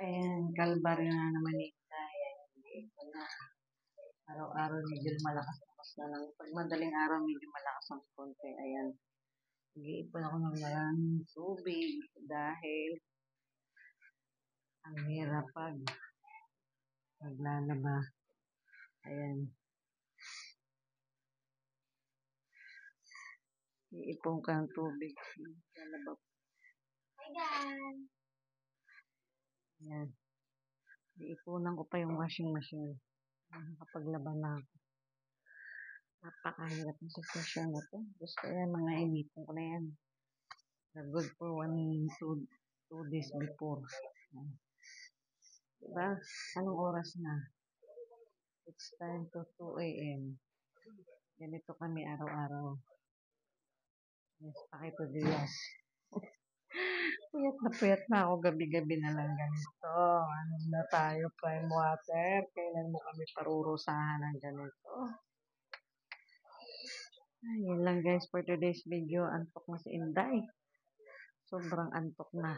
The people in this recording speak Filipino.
Ayan, kalbaryo na naman ni Inday. Ito na. Araw-araw medyo malakas na lang. Pag madaling araw medyo malakas ang konti. Ayan. Nag-iipon ako ng maraming tubig dahil ang hirap pag maglalaba. Ayan. Iipon ka ng tubig. Lalaba. Hi guys! Ayan. Iipunan ko pa yung washing machine. Nakapaglaba na ako. Napakahirap ng sitwasyon na to. Gusto yan, mga inipon ko na yan. Good for 2 days before. Diba? Anong oras na? It's time to 2 a.m. Ganito kami araw-araw. Yes, pakito Diaz. Puyat na ako gabi-gabi na lang ganito. Ano na tayo, prime water? Kailan mo kami parurusahan ng ganito? Ayun lang guys for today's video. Antok na si Inday. Sobrang antok na.